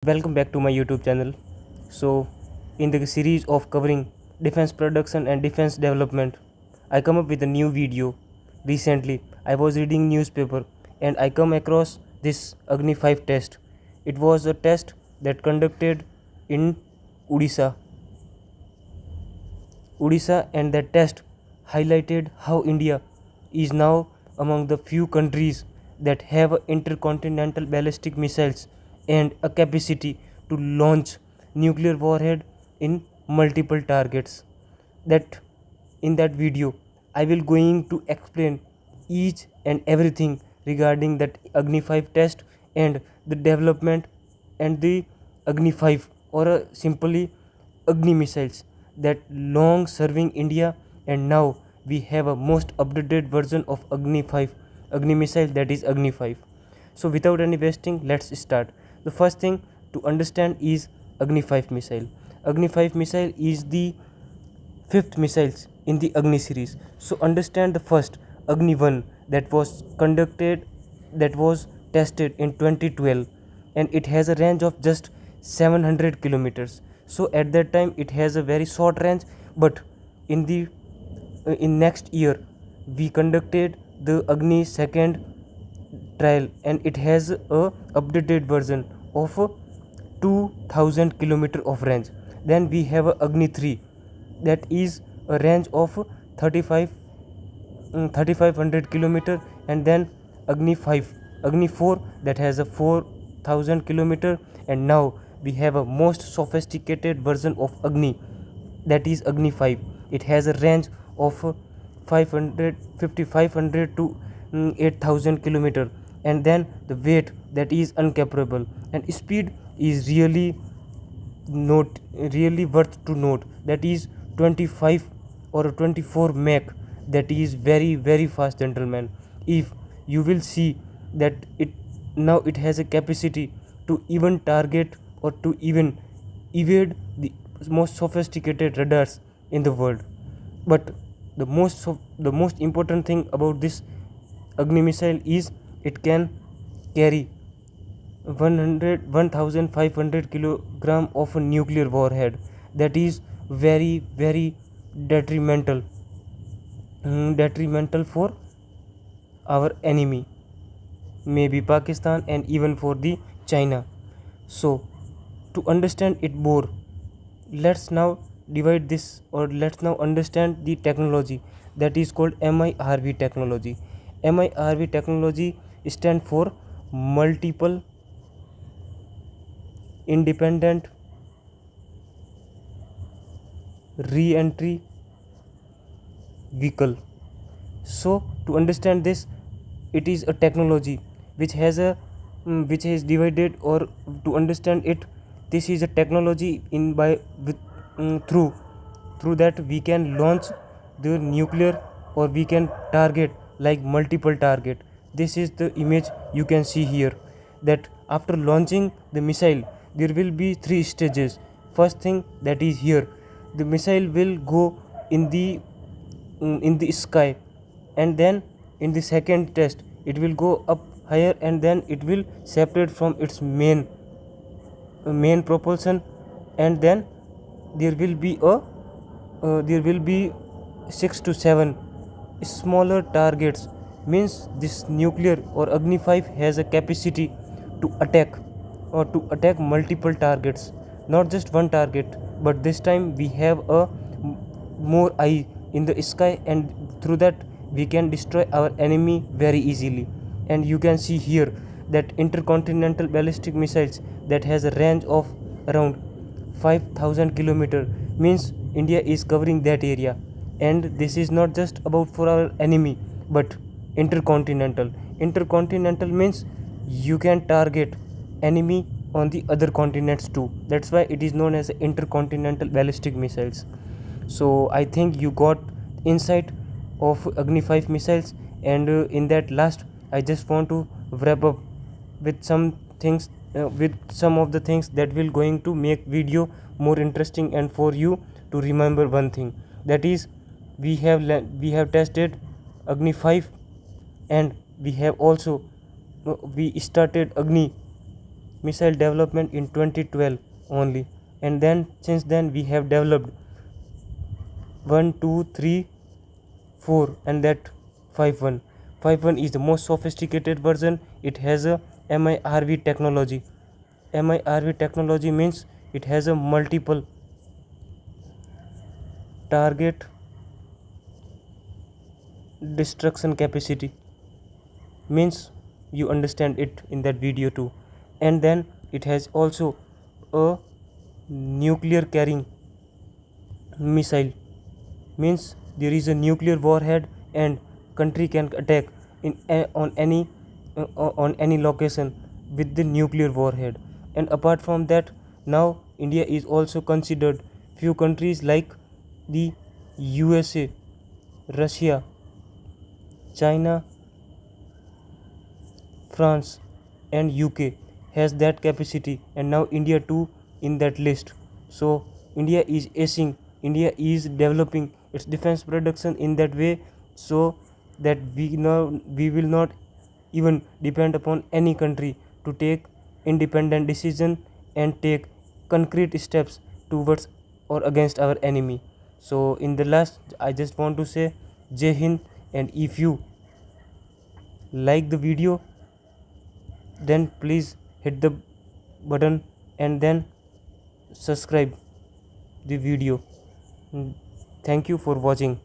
Welcome back to my YouTube channel. So, in the series of covering defense production and defense development, I come up with a new video. Recently, I was reading newspaper and I come across this Agni 5 test. It was a test that conducted in Odisha. And that test highlighted how India is now among the few countries that have intercontinental ballistic missiles and a capacity to launch nuclear warhead in multiple targets. That in that video I will going to explain each and everything regarding that Agni 5 test and the development and the Agni 5 or simply Agni missiles that long serving India, and now we have a most updated version of Agni 5 Agni missile, that is Agni 5. So without any wasting, let's start. The first thing to understand is Agni 5 missile. Agni 5 missile is the fifth missiles in the Agni series. So understand the first Agni 1 that was tested in 2012, and it has a range of just 700 kilometers. So at that time it has a very short range, but in next year we conducted the Agni second trial, and it has a updated version of 2000 kilometer of range. Then we have a Agni 3 that is a range of 3500 kilometer, and then Agni 4 that has a 4000 kilometer. And now we have a most sophisticated version of Agni, that is Agni 5. It has a range of 500 to 8000 kilometer, and then the weight that is uncapable, and speed is really worth to note, that is 25 or 24 Mach. That is very fast, gentlemen. If you will see that it has a capacity to even target or to even evade the most sophisticated radars in the world. But the most important thing about this Agni missile is it can carry 1500 kilogram of a nuclear warhead. That is very detrimental for our enemy, maybe Pakistan, and even for the China. So to understand it more, let's now divide this, or let's now understand the technology that is called MIRV technology. MIRV technology stand for multiple independent re-entry vehicle. So to understand this, it is a technology which has a which is divided, or to understand it, this is a technology in by with through that we can launch the nuclear, or we can target like multiple target. This is the image you can see here, that after launching the missile there will be three stages. First thing, that is here, the missile will go in the sky, and then in the second test it will go up higher, and then it will separate from its main propulsion, and then there will be 6 to 7 smaller targets. Means this nuclear or Agni 5 has a capacity to attack multiple targets, not just one target, but this time we have a more eye in the sky, and through that we can destroy our enemy very easily. And you can see here that intercontinental ballistic missiles that has a range of around 5000 kilometer, means India is covering that area. And this is not just about for our enemy, but intercontinental means you can target enemy on the other continents too. That's why it is known as intercontinental ballistic missiles. So I think you got insight of Agni 5 missiles, and in that last I just want to wrap up with some things, with some of the things that will going to make video more interesting, and for you to remember one thing, that is we have tested Agni 5, and we have also we started Agni missile development in 2012 only, and then since then we have developed 1 2 3 4, and that 5.1. 5.1 is the most sophisticated version. It has a MIRV technology. MIRV technology means it has a multiple target destruction capacity, means you understand it in that video too. And then it has also a nuclear carrying missile, means there is a nuclear warhead and country can attack on any location with the nuclear warhead. And apart from that, now India is also considered few countries like the USA, Russia, China, France and UK has that capacity, and now India too in that list. So India is acing, India is developing its defense production in that way, so that we will not even depend upon any country to take independent decision and take concrete steps towards or against our enemy. So in the last, I just want to say Jai Hind, and if you like the video, then please hit the button and then subscribe the video. Thank you for watching.